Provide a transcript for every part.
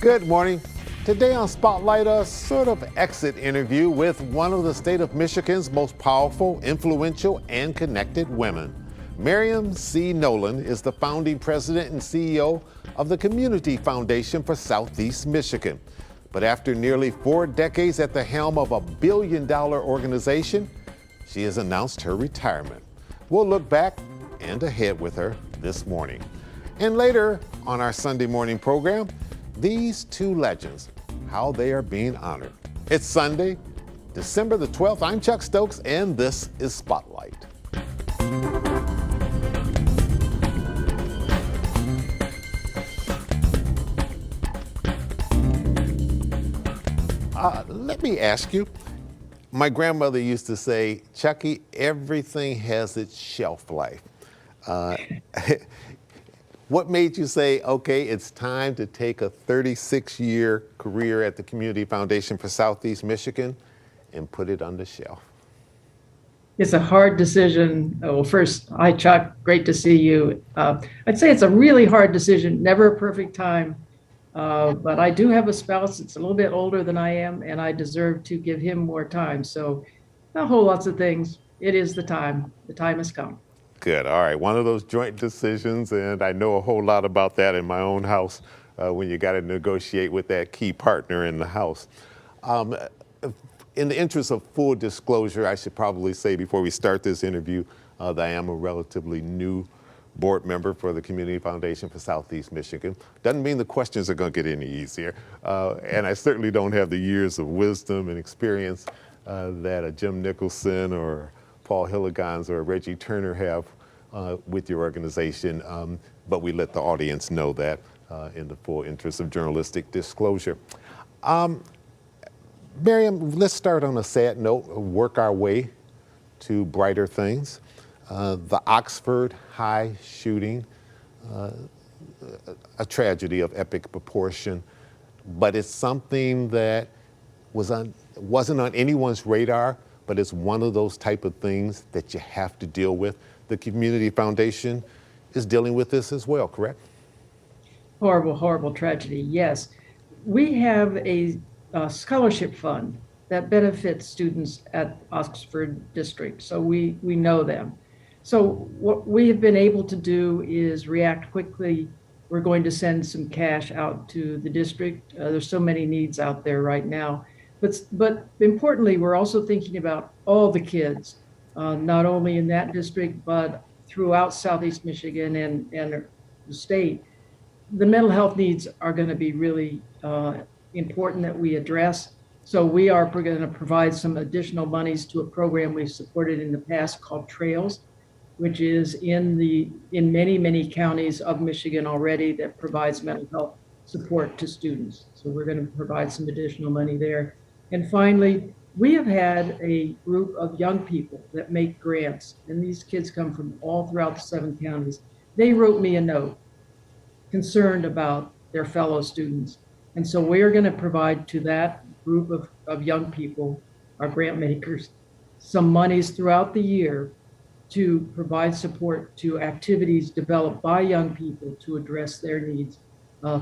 Good morning. Today on Spotlight, a sort of exit interview with one of the state of Michigan's most powerful, influential, and connected women. Mariam C. Noland is the founding president and CEO of the Community Foundation for Southeast Michigan. But after nearly 4 decades at the helm of a billion-dollar organization, she has announced her retirement. We'll look back and ahead with her this morning. And later on our Sunday morning program, these two legends, how they are being honored. It's Sunday, December the 12th. I'm Chuck Stokes, and this is Spotlight. Let me ask you, my grandmother used to say, Chucky, everything has its shelf life. What made you say, okay, it's time to take a 36-year career at the Community Foundation for Southeast Michigan and put it on the shelf? It's a hard decision. Well, first, hi, Chuck. Great to see you. I'd say it's a really hard decision, never a perfect time. But I do have a spouse that's a little bit older than I am, and I deserve to give him more time. So a whole lots of things. It is the time. The time has come. Good. All right. One of those joint decisions, and I know a whole lot about that in my own house when you got to negotiate with that key partner in the house. In the interest of full disclosure, I should probably say before we start this interview that I am a relatively new board member for the Community Foundation for Southeast Michigan. Doesn't mean the questions are going to get any easier. And I certainly don't have the years of wisdom and experience that a Jim Nicholson or Paul Hilligans or Reggie Turner have with your organization, but we let the audience know that in the full interest of journalistic disclosure. Mariam, let's start on a sad note, work our way to brighter things. The Oxford High shooting, a tragedy of epic proportion, but it's something that wasn't on anyone's radar, but it's one of those type of things that you have to deal with. The Community Foundation is dealing with this as well, correct? Horrible, horrible tragedy, yes. We have a scholarship fund that benefits students at Oxford District, so we know them. So what we have been able to do is react quickly. We're going to send some cash out to the district. There's so many needs out there right now. But importantly, we're also thinking about all the kids, not only in that district, but throughout Southeast Michigan and the state. The mental health needs are going to be really important that we address. So we are going to provide some additional monies to a program we've supported in the past called Trails, which is in many, many counties of Michigan already that provides mental health support to students. So we're going to provide some additional money there. And finally, we have had a group of young people that make grants, and these kids come from all throughout the 7 counties. They wrote me a note concerned about their fellow students. And so we're going to provide to that group of young people, our grant makers, some monies throughout the year to provide support to activities developed by young people to address their needs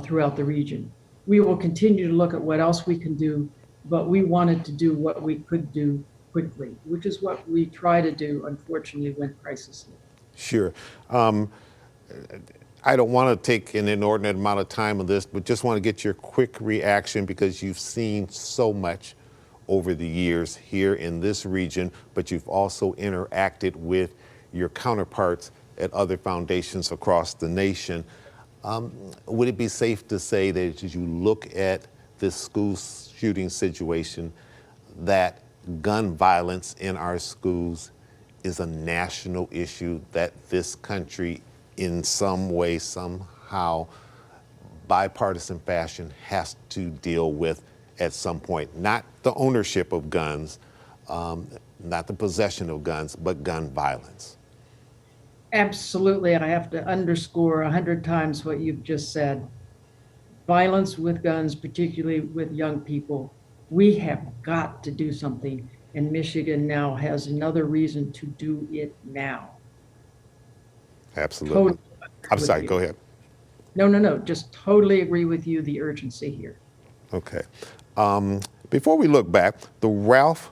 throughout the region. We will continue to look at what else we can do, but we wanted to do what we could do quickly, which is what we try to do, unfortunately, when crisis hits. Sure. I don't want to take an inordinate amount of time on this, but just want to get your quick reaction because you've seen so much over the years here in this region, but you've also interacted with your counterparts at other foundations across the nation. Would it be safe to say that as you look at this school shooting situation, that gun violence in our schools is a national issue that this country in some way, somehow, bipartisan fashion has to deal with at some point? Not the ownership of guns, not the possession of guns, but gun violence. Absolutely, and I have to underscore 100 times what you've just said. Violence with guns, particularly with young people, we have got to do something, and Michigan now has another reason to do it now. Absolutely. I'm sorry, go ahead. No. Just totally agree with you, the urgency here. Okay. Before we look back, the Ralph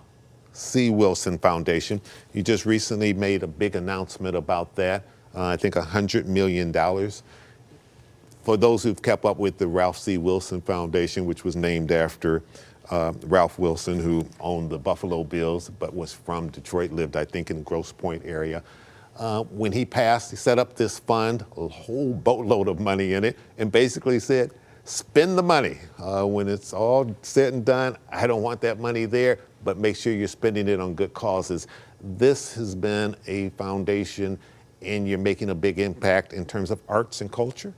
C. Wilson Foundation, you just recently made a big announcement about that. I think $100 million. For those who've kept up with the Ralph C. Wilson Foundation, which was named after Ralph Wilson, who owned the Buffalo Bills, but was from Detroit, lived, I think, in the Grosse Pointe area. When he passed, he set up this fund, a whole boatload of money in it, and basically said, spend the money. When it's all said and done, I don't want that money there, but make sure you're spending it on good causes. This has been a foundation, and you're making a big impact in terms of arts and culture?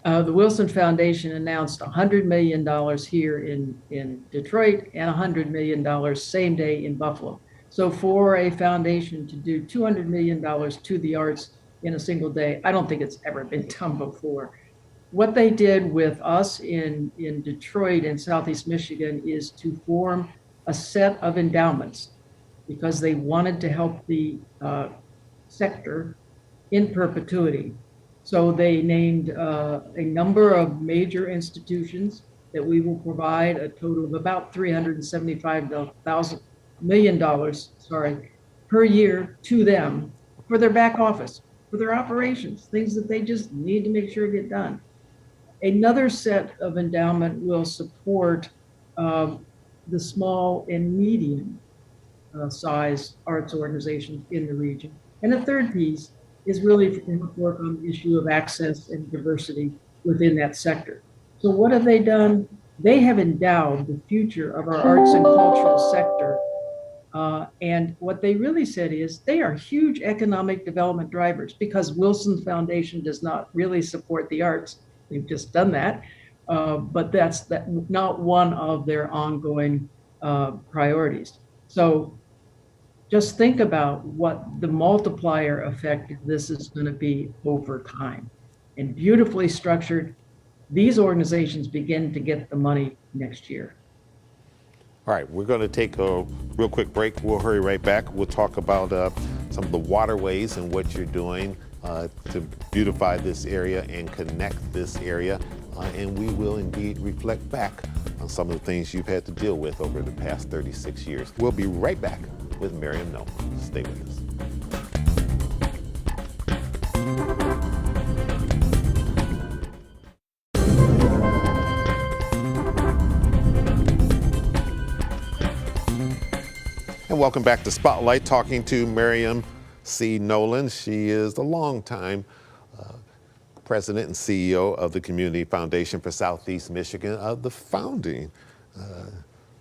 The Wilson Foundation announced $100 million here in Detroit and $100 million same day in Buffalo. So for a foundation to do $200 million to the arts in a single day, I don't think it's ever been done before. What they did with us in Detroit and Southeast Michigan is to form a set of endowments because they wanted to help the sector in perpetuity. So they named a number of major institutions that we will provide a total of about $375 million, per year to them for their back office, for their operations, things that they just need to make sure get done. Another set of endowment will support the small and medium size arts organizations in the region. And the third piece is really to work on the issue of access and diversity within that sector. So what have they done? They have endowed the future of our arts and cultural sector. And what they really said is they are huge economic development drivers because Wilson Foundation does not really support the arts. They've just done that. But that's not one of their ongoing priorities. So just think about what the multiplier effect of this is going to be over time. And beautifully structured, these organizations begin to get the money next year. All right, we're going to take a real quick break. We'll hurry right back. We'll talk about some of the waterways and what you're doing to beautify this area and connect this area. And we will indeed reflect back on some of the things you've had to deal with over the past 36 years. We'll be right back with Mariam Noland. Stay with us. And welcome back to Spotlight, talking to Mariam C. Noland. She is the longtime president and CEO of the Community Foundation for Southeast Michigan, the founding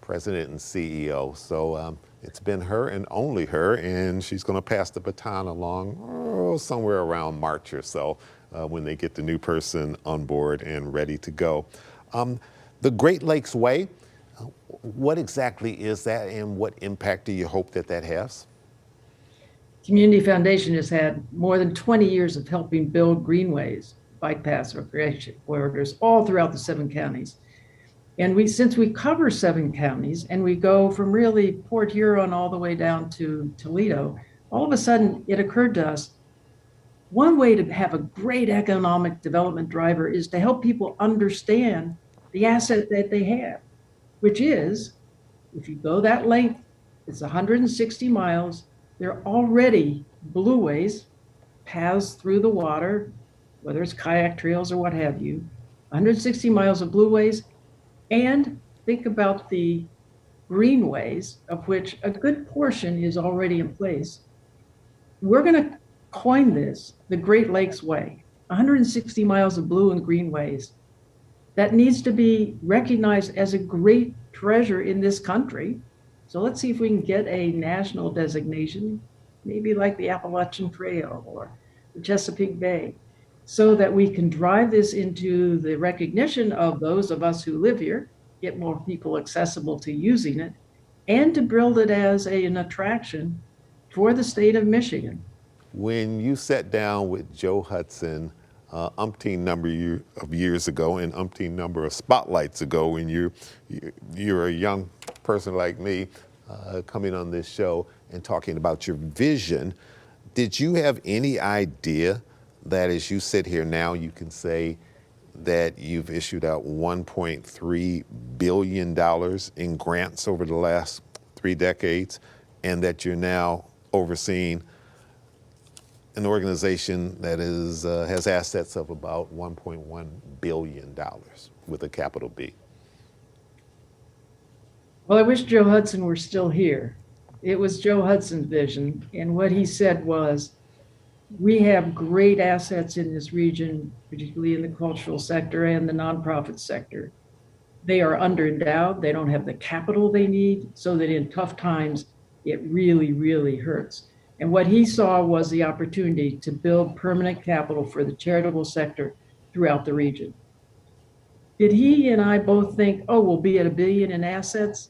president and CEO. So it's been her and only her, and she's going to pass the baton along somewhere around March or so when they get the new person on board and ready to go. The Great Lakes Way, what exactly is that, and what impact do you hope that that has? Community Foundation has had more than 20 years of helping build greenways, bike paths, recreation corridors all throughout the 7 counties. And since we cover 7 counties and we go from really Port Huron all the way down to Toledo, all of a sudden it occurred to us, one way to have a great economic development driver is to help people understand the asset that they have, which is, if you go that length, it's 160 miles. There are already blueways, paths through the water, whether it's kayak trails or what have you, 160 miles of blueways. And think about the greenways, of which a good portion is already in place. We're going to coin this the Great Lakes Way, 160 miles of blue and greenways. That needs to be recognized as a great treasure in this country. So let's see if we can get a national designation, maybe like the Appalachian Trail or the Chesapeake Bay, so that we can drive this into the recognition of those of us who live here, get more people accessible to using it, and to build it as an attraction for the state of Michigan. When you sat down with Joe Hudson umpteen number of years ago and umpteen number of spotlights ago, when you're a young person like me coming on this show and talking about your vision, did you have any idea that as you sit here now, you can say that you've issued out $1.3 billion in grants over the last 3 decades, and that you're now overseeing an organization that has assets of about $1.1 billion with a capital B. Well, I wish Joe Hudson were still here. It was Joe Hudson's vision, and what he said was, we have great assets in this region, particularly in the cultural sector and the nonprofit sector. They are underendowed. They don't have the capital they need, so that in tough times, it really, really hurts. And what he saw was the opportunity to build permanent capital for the charitable sector throughout the region. Did he and I both think, oh, we'll be at $1 billion in assets?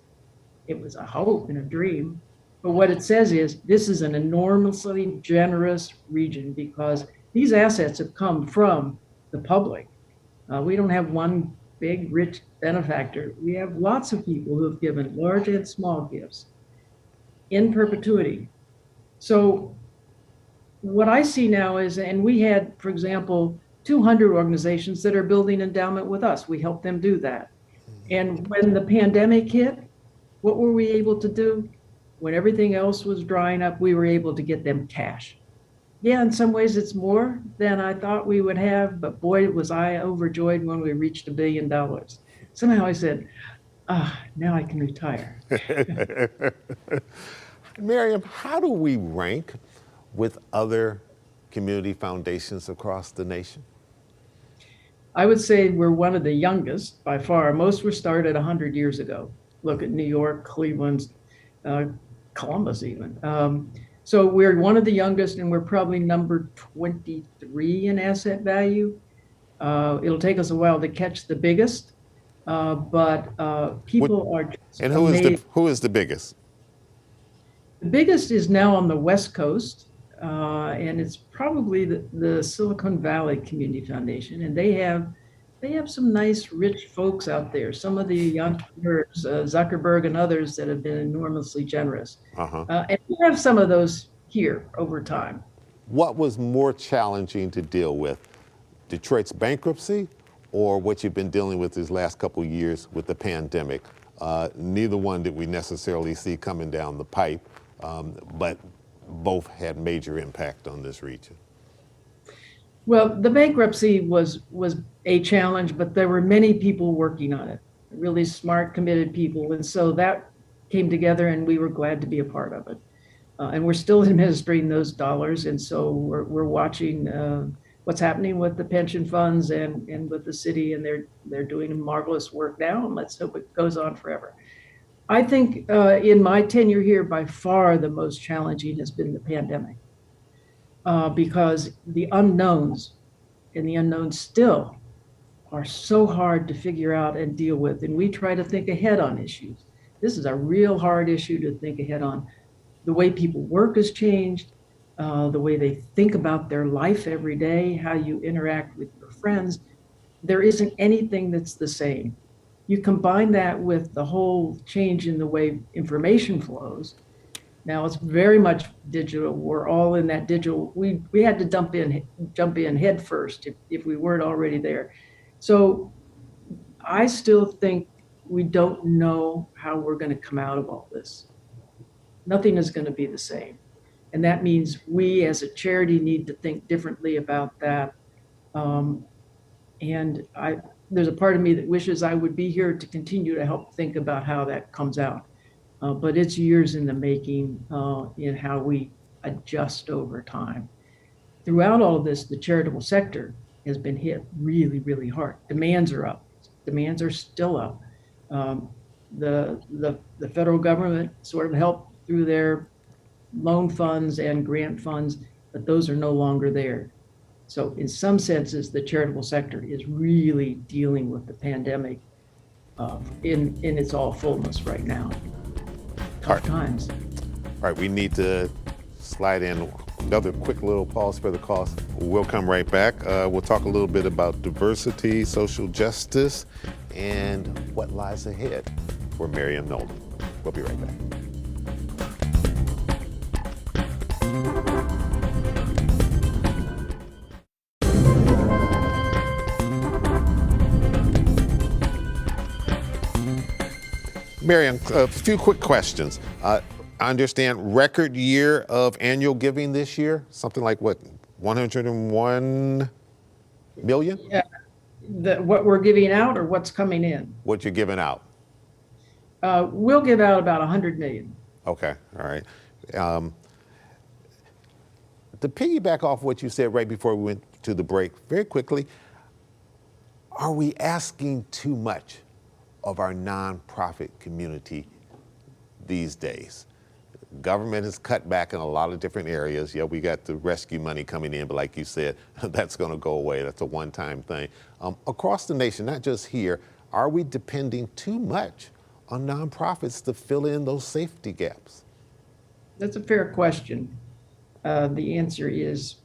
It was a hope and a dream. But what it says is this is an enormously generous region because these assets have come from the public. We don't have one big, rich benefactor. We have lots of people who have given large and small gifts in perpetuity. So what I see now is, and we had, for example, 200 organizations that are building endowment with us. We helped them do that. And when the pandemic hit, what were we able to do? When everything else was drying up, we were able to get them cash. Yeah, in some ways it's more than I thought we would have, but boy, was I overjoyed when we reached $1 billion. Somehow I said, now I can retire. Mariam, how do we rank with other community foundations across the nation? I would say we're one of the youngest by far. Most were started 100 years ago. Look at New York, Cleveland, Columbus even. So we're one of the youngest, and we're probably number 23 in asset value. It'll take us a while to catch the biggest, but people are just And amazed. who is the biggest? The biggest is now on the West Coast, and it's probably the Silicon Valley Community Foundation, and they have some nice, rich folks out there. Some of the entrepreneurs, Zuckerberg and others, that have been enormously generous. And we have some of those here over time. What was more challenging to deal with, Detroit's bankruptcy or what you've been dealing with these last couple of years with the pandemic? Neither one did we necessarily see coming down the pipe, but both had major impact on this region. Well, the bankruptcy was a challenge, but there were many people working on it, really smart, committed people. And so that came together, and we were glad to be a part of it. And we're still administering those dollars. And so we're watching what's happening with the pension funds and with the city, and they're doing marvelous work now, and let's hope it goes on forever. I think in my tenure here, by far the most challenging has been the pandemic. Because the unknowns, and the unknowns still are so hard to figure out and deal with. And we try to think ahead on issues. This is a real hard issue to think ahead on. The way people work has changed, the way they think about their life every day, how you interact with your friends. There isn't anything that's the same. You combine that with the whole change in the way information flows. Now it's very much digital. We're all in that digital. We had to jump in head first if we weren't already there. So I still think we don't know how we're going to come out of all this. Nothing is going to be the same. And that means we as a charity need to think differently about that. And there's a part of me that wishes I would be here to continue to help think about how that comes out. But it's years in the making in how we adjust over time. Throughout all of this, the charitable sector has been hit really, really hard. Demands are up. Demands are still up. The federal government sort of helped through their loan funds and grant funds, but those are no longer there. So in some senses, the charitable sector is really dealing with the pandemic in its all fullness right now. Tough times. All right, we need to slide in another quick little pause for the cause. We'll come right back. We'll talk a little bit about diversity, social justice, and what lies ahead for Mariam Noland. We'll be right back. Mariam, a few quick questions. I understand record year of annual giving this year, something like what, 101 million? Yeah, what we're giving out or what's coming in? What you're giving out? We'll give out about 100 million. Okay, all right. To piggyback off what you said right before we went to the break, very quickly, are we asking too much of our nonprofit community these days? Government has cut back in a lot of different areas. Yeah, we got the rescue money coming in, but like you said, that's going to go away. That's a one-time thing. Across the nation, not just here, are we depending too much on nonprofits to fill in those safety gaps? That's a fair question. The answer is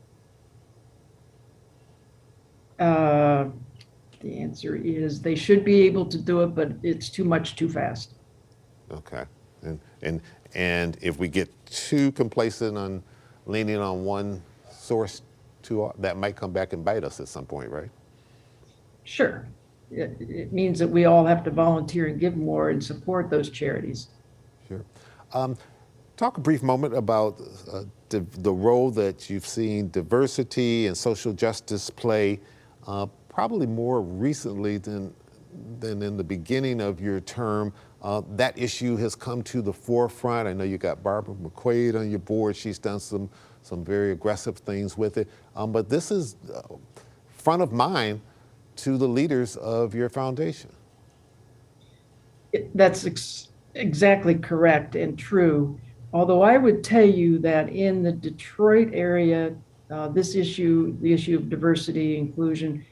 they should be able to do it, but it's too much too fast. Okay, and if we get too complacent on leaning on one source, that might come back and bite us at some point, right? Sure. It means that we all have to volunteer and give more and support those charities. Sure. Talk a brief moment about the role that you've seen diversity and social justice play, probably more recently than in the beginning of your term. That issue has come to the forefront. I know you got Barbara McQuaid on your board. She's done some very aggressive things with it. But this is front of mind to the leaders of your foundation. That's exactly correct and true. Although I would tell you that in the Detroit area, this issue, the issue of diversity, inclusion,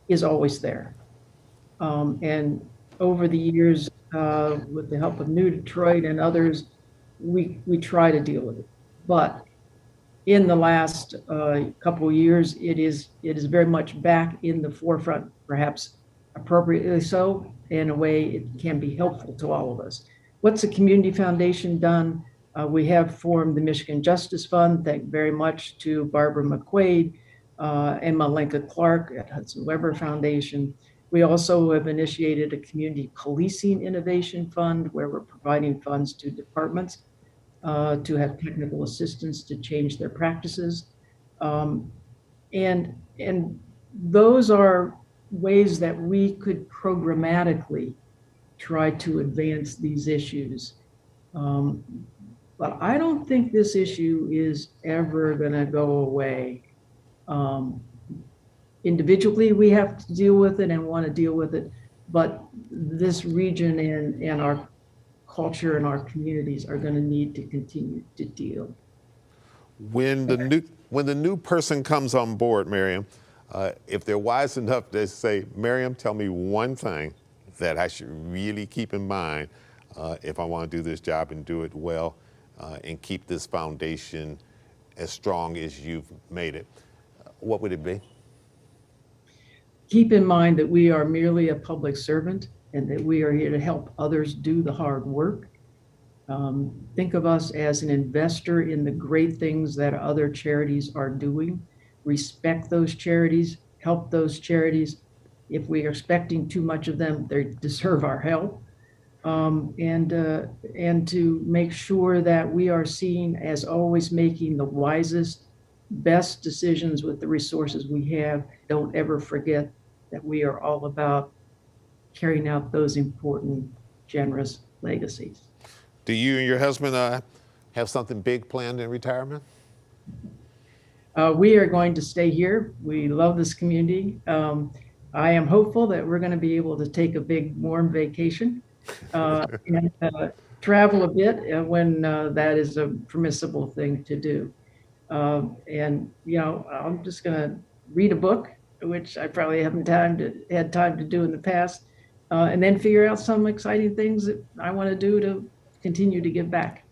is always there. And over the years, with the help of New Detroit and others, we try to deal with it. But in the last couple of years, it is very much back in the forefront, perhaps appropriately so. In a way, it can be helpful to all of us. What's the Community Foundation done? We have formed the Michigan Justice Fund. Thank very much to Barbara McQuaid and Malenka Clark at Hudson Weber Foundation. We also have initiated a Community Policing Innovation Fund where we're providing funds to departments to have technical assistance to change their practices. And those are ways that we could programmatically try to advance these issues. But I don't think this issue is ever going to go away. Individually, we have to deal with it and want to deal with it, but this region and our culture and our communities are going to need to continue to deal. When the new person comes on board, Mariam, if they're wise enough to say, Mariam, tell me one thing that I should really keep in mind if I want to do this job and do it well and keep this foundation as strong as you've made it, what would it be? Keep in mind that we are merely a public servant and that we are here to help others do the hard work. Think of us as an investor in the great things that other charities are doing. Respect those charities, help those charities. If we are expecting too much of them, they deserve our help. And to make sure that we are seen as always making the wisest, best decisions with the resources we have. Don't ever forget that we are all about carrying out those important, generous legacies. Do you and your husband have something big planned in retirement? We are going to stay here. We love this community. I am hopeful that we're going to be able to take a big warm vacation and travel a bit when that is a permissible thing to do. And I'm just going to read a book, which I probably haven't had time to do in the past, and then figure out some exciting things that I want to do to continue to give back.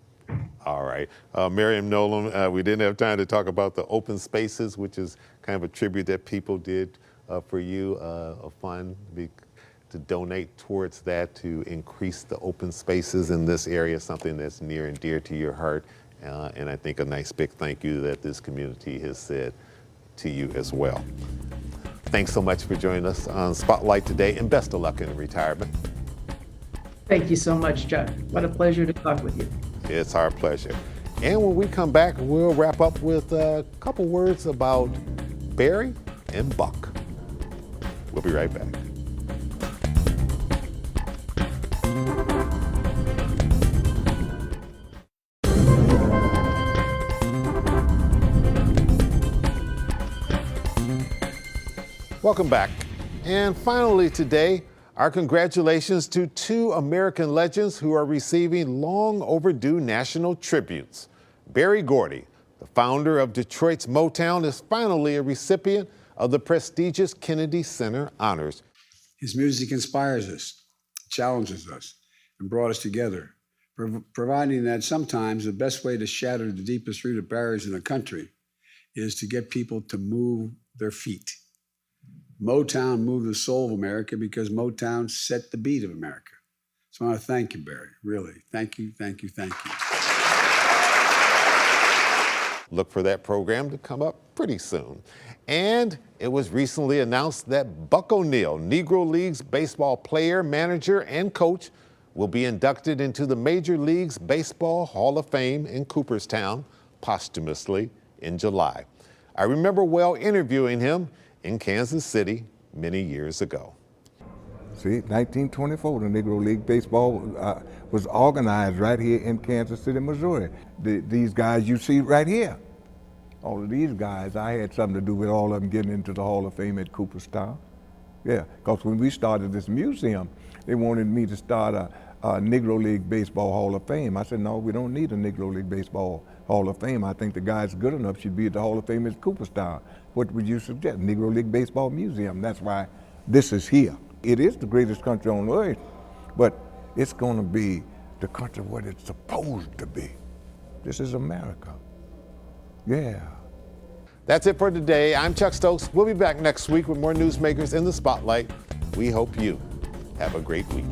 All right. Mariam Noland, we didn't have time to talk about the open spaces, which is kind of a tribute that people did for you, a fund to donate towards that, to increase the open spaces in this area, something that's near and dear to your heart. And I think a nice big thank you that this community has said to you as well. Thanks so much for joining us on Spotlight today, and best of luck in retirement. Thank you so much, Chuck. What a pleasure to talk with you. It's our pleasure. And when we come back, we'll wrap up with a couple words about Barry and Buck. We'll be right back. Welcome back. And finally today, our congratulations to two American legends who are receiving long overdue national tributes. Berry Gordy, the founder of Detroit's Motown, is finally a recipient of the prestigious Kennedy Center honors. His music inspires us, challenges us, and brought us together, providing that sometimes the best way to shatter the deepest rooted barriers in a country is to get people to move their feet. Motown moved the soul of America because Motown set the beat of America. So I want to thank you, Barry, really. Thank you, thank you, thank you. Look for that program to come up pretty soon. And it was recently announced that Buck O'Neil, Negro Leagues baseball player, manager, and coach, will be inducted into the Major Leagues Baseball Hall of Fame in Cooperstown posthumously in July. I remember well interviewing him in Kansas City many years ago. See, 1924, the Negro League Baseball was organized right here in Kansas City, Missouri. These guys you see right here, all of these guys, I had something to do with all of them getting into the Hall of Fame at Cooperstown. Yeah, because when we started this museum, they wanted me to start a Negro League Baseball Hall of Fame. I said, no, we don't need a Negro League Baseball Hall of Fame. I think the guys good enough should be at the Hall of Fame at Cooperstown. What would you suggest? Negro League Baseball Museum. That's why this is here. It is the greatest country on earth, but it's going to be the country what it's supposed to be. This is America. Yeah. That's it for today. I'm Chuck Stokes. We'll be back next week with more newsmakers in the spotlight. We hope you have a great week.